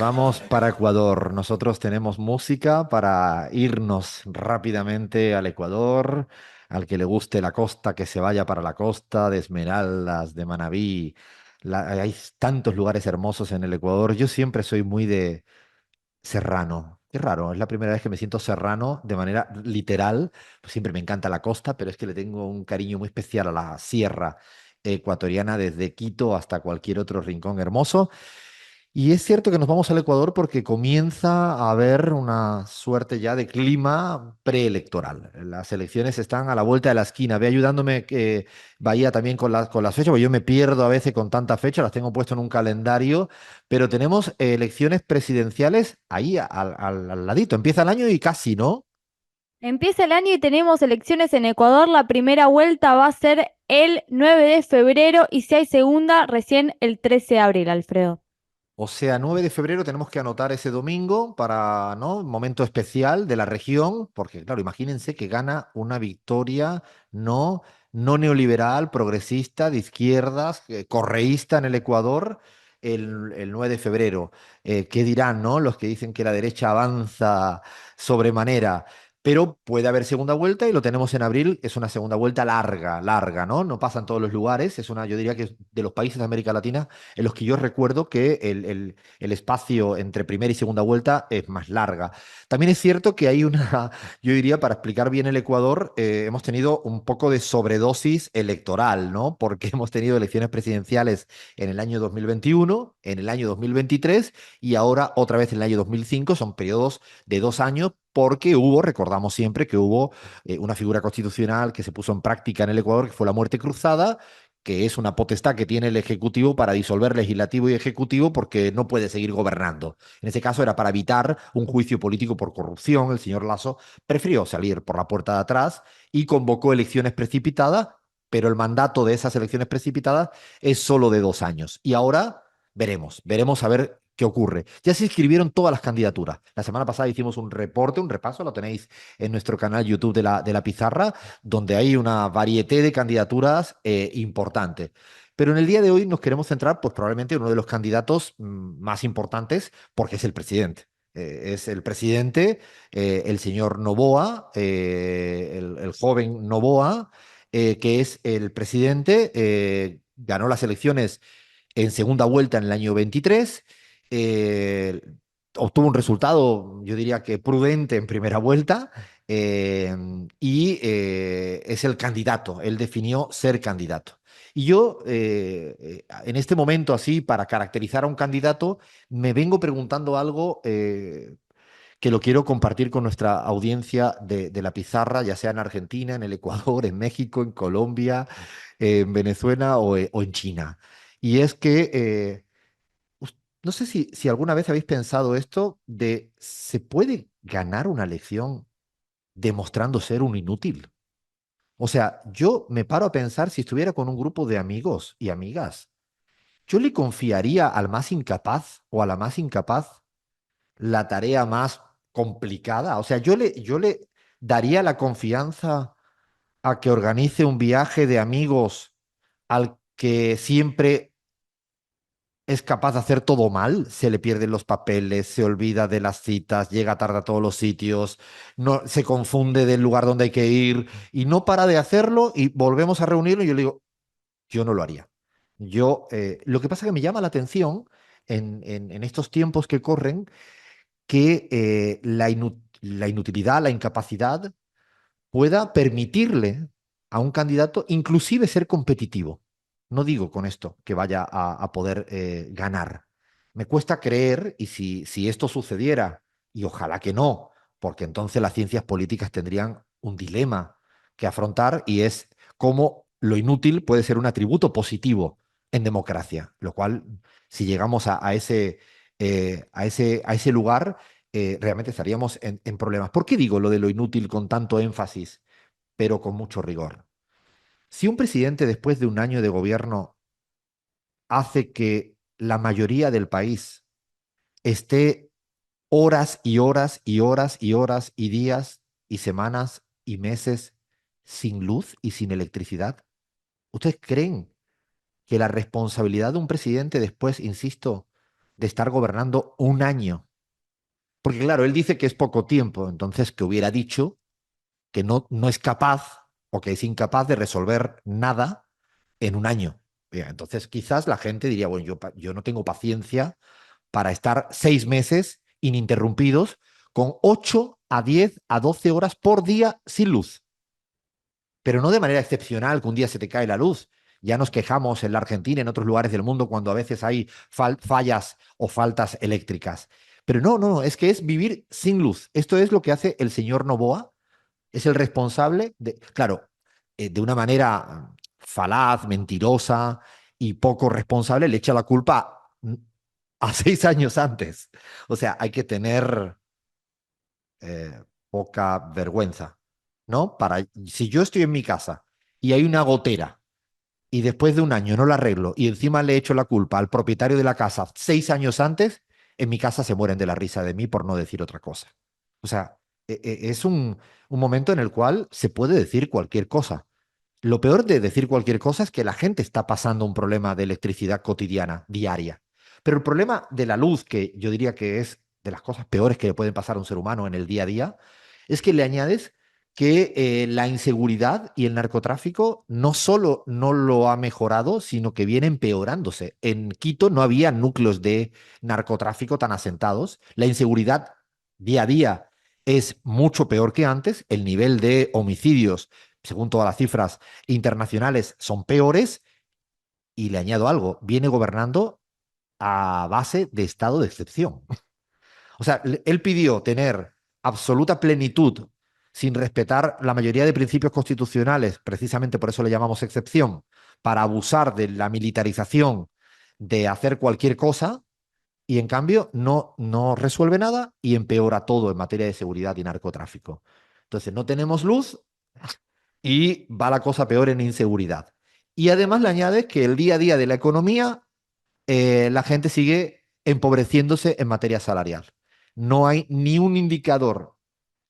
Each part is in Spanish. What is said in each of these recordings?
Vamos para Ecuador. Nosotros tenemos música para irnos rápidamente al Ecuador. Al que le guste la costa, que se vaya para la costa de Esmeraldas, de Manabí. Hay tantos lugares hermosos en el Ecuador. Yo siempre soy muy de serrano. Es raro, es la primera vez que me siento serrano de manera literal. Pues siempre me encanta la costa, pero es que le tengo un cariño muy especial a la sierra ecuatoriana, desde Quito hasta cualquier otro rincón hermoso. Y es cierto que nos vamos al Ecuador porque comienza a haber una suerte ya de clima preelectoral. Las elecciones están a la vuelta de la esquina. Ve ayudándome que vaya también con las fechas, porque yo me pierdo a veces con tanta fecha, las tengo puesto en un calendario, pero tenemos elecciones presidenciales ahí al ladito. Empieza el año y casi, ¿no? Empieza el año y tenemos elecciones en Ecuador. La primera vuelta va a ser el 9 de febrero y si hay segunda, recién el 13 de abril, Alfredo. O sea, 9 de febrero tenemos que anotar ese domingo para, ¿no? Un momento especial de la región, porque claro, imagínense que gana una victoria no, no neoliberal, progresista, de izquierdas, correísta en el Ecuador el 9 de febrero. ¿Qué dirán, no? Los que dicen que la derecha avanza sobremanera. Pero puede haber segunda vuelta y lo tenemos en abril. Es una segunda vuelta larga, larga, ¿no? No pasa en todos los lugares. Es una, yo diría que es de los países de América Latina en los que yo recuerdo que el espacio entre primera y segunda vuelta es más larga. También es cierto que hay una, yo diría, para explicar bien el Ecuador, hemos tenido un poco de sobredosis electoral, ¿no? Porque hemos tenido elecciones presidenciales en el año 2021, en el año 2023 y ahora otra vez en el año 2005. Son periodos de 2 años porque hubo, recordamos siempre que hubo una figura constitucional que se puso en práctica en el Ecuador, que fue la muerte cruzada, que es una potestad que tiene el Ejecutivo para disolver Legislativo y Ejecutivo porque no puede seguir gobernando. En ese caso era para evitar un juicio político por corrupción. El señor Lasso prefirió salir por la puerta de atrás y convocó elecciones precipitadas, pero el mandato de esas elecciones precipitadas es solo de 2 años. Y ahora veremos a ver qué ocurre. Ya se inscribieron todas las candidaturas. La semana pasada hicimos un reporte, un repaso, lo tenéis en nuestro canal YouTube de la Pizarra, donde hay una varieté de candidaturas importantes. Pero en el día de hoy nos queremos centrar, pues probablemente en uno de los candidatos más importantes, porque es el presidente. Es el presidente, el señor Noboa, el joven Noboa, que es el presidente, ganó las elecciones en segunda vuelta en el año 23, eh, obtuvo un resultado, yo diría que prudente en primera vuelta, eh, y es el candidato, él definió ser candidato. Y yo, en este momento, así, para caracterizar a un candidato, me vengo preguntando algo que lo quiero compartir con nuestra audiencia de la pizarra, ya sea en Argentina, en el Ecuador, en México, en Colombia, en Venezuela o en China. Y es que no sé si alguna vez habéis pensado esto de, ¿se puede ganar una elección demostrando ser un inútil? O sea, yo me paro a pensar si estuviera con un grupo de amigos y amigas, yo le confiaría al más incapaz o a la más incapaz la tarea más complicada. O sea, yo le daría la confianza a que organice un viaje de amigos al que siempre es capaz de hacer todo mal, se le pierden los papeles, se olvida de las citas, llega tarde a todos los sitios, no, se confunde del lugar donde hay que ir y no para de hacerlo y volvemos a reunirlo y yo le digo, yo no lo haría. Lo que pasa es que me llama la atención en estos tiempos que corren que la inutilidad, la incapacidad pueda permitirle a un candidato inclusive ser competitivo. No digo con esto que vaya a poder ganar. Me cuesta creer, y si esto sucediera, y ojalá que no, porque entonces las ciencias políticas tendrían un dilema que afrontar y es cómo lo inútil puede ser un atributo positivo en democracia, lo cual, si llegamos a ese lugar, realmente estaríamos en problemas. ¿Por qué digo lo de lo inútil con tanto énfasis, pero con mucho rigor? Si un presidente después de un año de gobierno hace que la mayoría del país esté horas y horas y horas y horas y días y semanas y meses sin luz y sin electricidad, ¿ustedes creen que la responsabilidad de un presidente después, insisto, de estar gobernando un año. Porque claro, él dice que es poco tiempo, entonces que hubiera dicho que no es capaz o que es incapaz de resolver nada en un año. Bien, entonces quizás la gente diría, bueno, yo no tengo paciencia para estar 6 meses ininterrumpidos con 8 a 10 a 12 horas por día sin luz. Pero no de manera excepcional, que un día se te cae la luz. Ya nos quejamos en la Argentina y en otros lugares del mundo cuando a veces hay fallas o faltas eléctricas. Pero no, es que es vivir sin luz. Esto es lo que hace el señor Noboa. Es el responsable de, claro, de una manera falaz, mentirosa y poco responsable, le echa la culpa a 6 años antes. O sea, hay que tener poca vergüenza, ¿no? Si yo estoy en mi casa y hay una gotera y después de un año no la arreglo y encima le echo la culpa al propietario de la casa 6 años antes, en mi casa se mueren de la risa de mí por no decir otra cosa. O sea, es un momento en el cual se puede decir cualquier cosa. Lo peor de decir cualquier cosa es que la gente está pasando un problema de electricidad cotidiana, diaria. Pero el problema de la luz, que yo diría que es de las cosas peores que le pueden pasar a un ser humano en el día a día, es que le añades que la inseguridad y el narcotráfico no solo no lo ha mejorado, sino que viene empeorándose. En Quito no había núcleos de narcotráfico tan asentados. La inseguridad día a día es mucho peor que antes. El nivel de homicidios, según todas las cifras internacionales, son peores. Y le añado algo, viene gobernando a base de estado de excepción. O sea, él pidió tener absoluta plenitud sin respetar la mayoría de principios constitucionales, precisamente por eso le llamamos excepción, para abusar de la militarización, de hacer cualquier cosa, y en cambio no resuelve nada y empeora todo en materia de seguridad y narcotráfico. Entonces, no tenemos luz y va la cosa peor en inseguridad. Y además le añades que el día a día de la economía, la gente sigue empobreciéndose en materia salarial. No hay ni un indicador,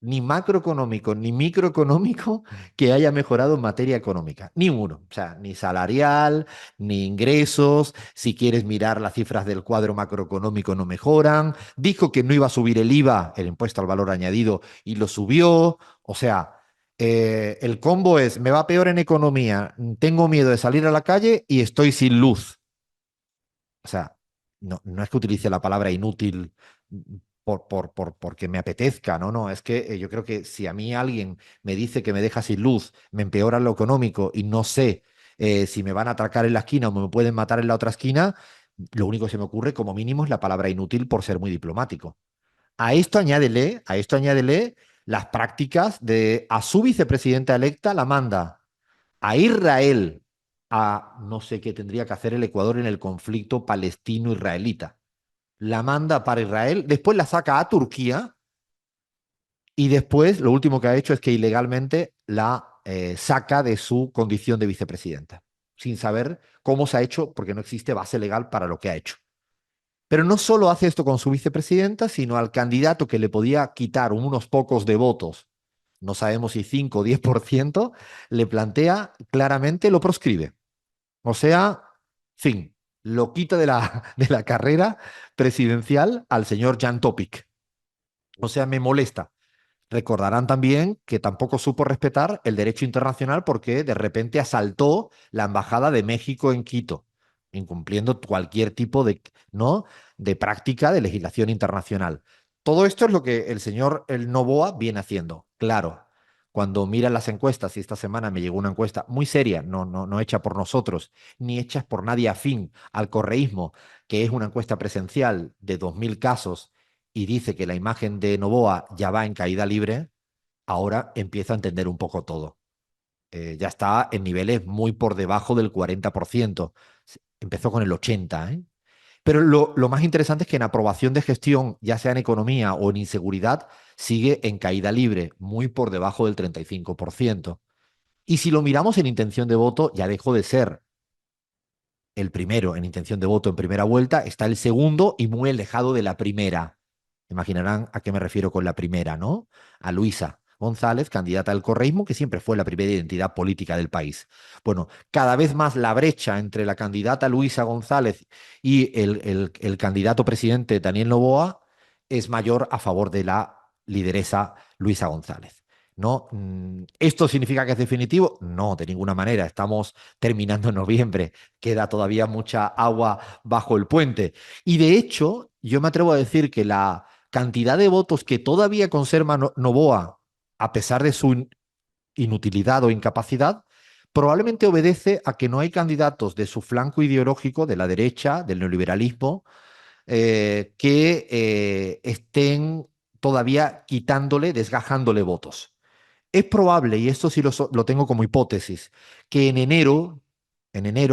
ni macroeconómico, ni microeconómico, que haya mejorado en materia económica. Ni uno. O sea, ni salarial, ni ingresos. Si quieres mirar las cifras del cuadro macroeconómico, no mejoran. Dijo que no iba a subir el IVA, el impuesto al valor añadido, y lo subió. O sea, el combo es, me va peor en economía, tengo miedo de salir a la calle y estoy sin luz. O sea, no es que utilice la palabra inútil porque me apetezca, no, es que yo creo que si a mí alguien me dice que me deja sin luz, me empeora lo económico y no sé si me van a atracar en la esquina o me pueden matar en la otra esquina, lo único que se me ocurre como mínimo es la palabra inútil por ser muy diplomático. A esto añádele las prácticas de a su vicepresidenta electa la manda a Israel, a no sé qué tendría que hacer el Ecuador en el conflicto palestino-israelita. La manda para Israel, después la saca a Turquía y después lo último que ha hecho es que ilegalmente la saca de su condición de vicepresidenta, sin saber cómo se ha hecho, porque no existe base legal para lo que ha hecho. Pero no solo hace esto con su vicepresidenta, sino al candidato que le podía quitar unos pocos de votos, no sabemos si 5 o 10%, le plantea claramente, lo proscribe. O sea, fin, lo quita de la carrera presidencial al señor Jan Topic. O sea, me molesta. Recordarán también que tampoco supo respetar el derecho internacional porque de repente asaltó la embajada de México en Quito, incumpliendo cualquier tipo ¿no? de práctica de legislación internacional. Todo esto es lo que el señor El Noboa viene haciendo. Claro, cuando miran las encuestas, y esta semana me llegó una encuesta muy seria, no hecha por nosotros, ni hecha por nadie afín al correísmo, que es una encuesta presencial de 2.000 casos y dice que la imagen de Noboa ya va en caída libre, ahora empiezo a entender un poco todo. Ya está en niveles muy por debajo del 40%. Empezó con el 80%, ¿eh? Pero lo más interesante es que en aprobación de gestión, ya sea en economía o en inseguridad, sigue en caída libre, muy por debajo del 35%. Y si lo miramos en intención de voto, ya dejó de ser el primero en intención de voto en primera vuelta, está el segundo y muy alejado de la primera. Imaginarán a qué me refiero con la primera, ¿no? A Luisa. González, candidata del correísmo, que siempre fue la primera identidad política del país. Bueno, cada vez más la brecha entre la candidata Luisa González y el candidato presidente Daniel Noboa es mayor a favor de la lideresa Luisa González. ¿No? ¿Esto significa que es definitivo? No, de ninguna manera. Estamos terminando en noviembre. Queda todavía mucha agua bajo el puente. Y de hecho, yo me atrevo a decir que la cantidad de votos que todavía conserva Noboa, a pesar de su inutilidad o incapacidad, probablemente obedece a que no hay candidatos de su flanco ideológico, de la derecha, del neoliberalismo, que estén todavía quitándole, desgajándole votos. Es probable, y esto sí lo tengo como hipótesis, que en enero,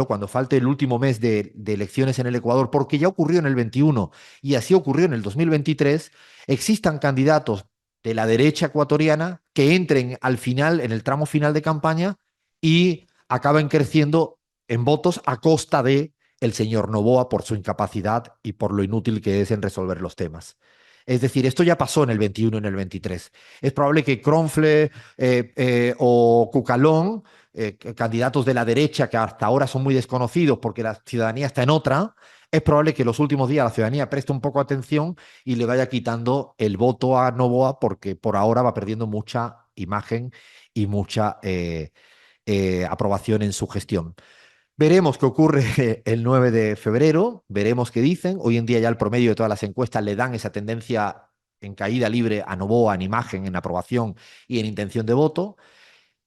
cuando falte el último mes de elecciones en el Ecuador, porque ya ocurrió en el 21 y así ocurrió en el 2023, existan candidatos de la derecha ecuatoriana que entren al final, en el tramo final de campaña y acaben creciendo en votos a costa de el señor Noboa por su incapacidad y por lo inútil que es en resolver los temas. Es decir, esto ya pasó en el 21 y en el 23. Es probable que Cronfle o Cucalón, candidatos de la derecha que hasta ahora son muy desconocidos porque la ciudadanía está en otra, es probable que los últimos días la ciudadanía preste un poco atención y le vaya quitando el voto a Novoa porque por ahora va perdiendo mucha imagen y mucha aprobación en su gestión. Veremos qué ocurre el 9 de febrero, veremos qué dicen. Hoy en día ya el promedio de todas las encuestas le dan esa tendencia en caída libre a Novoa en imagen, en aprobación y en intención de voto.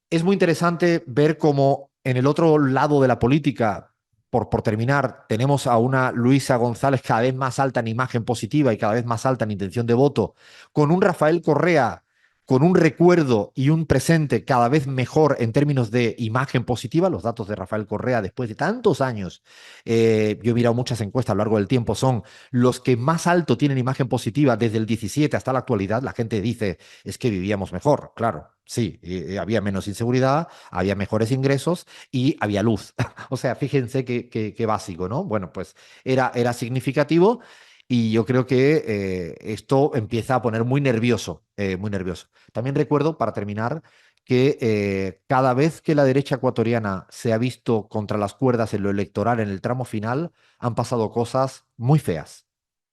Es muy interesante ver cómo en el otro lado de la política, por terminar, tenemos a una Luisa González cada vez más alta en imagen positiva y cada vez más alta en intención de voto, con un Rafael Correa con un recuerdo y un presente cada vez mejor en términos de imagen positiva. Los datos de Rafael Correa después de tantos años, yo he mirado muchas encuestas a lo largo del tiempo, son los que más alto tienen imagen positiva desde el 17 hasta la actualidad. La gente dice, es que vivíamos mejor, claro. Sí, había menos inseguridad, había mejores ingresos y había luz. O sea, fíjense qué básico, ¿no? Bueno, pues era significativo y yo creo que esto empieza a poner muy nervioso, muy nervioso. También recuerdo, para terminar, que cada vez que la derecha ecuatoriana se ha visto contra las cuerdas en lo electoral en el tramo final, han pasado cosas muy feas,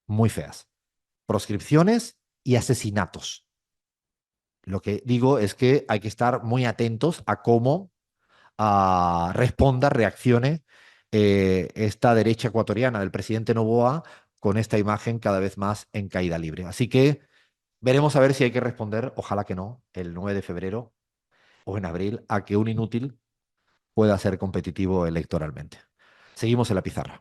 muy feas. Proscripciones y asesinatos. Lo que digo es que hay que estar muy atentos a cómo responda, reaccione esta derecha ecuatoriana del presidente Noboa con esta imagen cada vez más en caída libre. Así que veremos a ver si hay que responder, ojalá que no, el 9 de febrero o en abril, a que un inútil pueda ser competitivo electoralmente. Seguimos en la pizarra.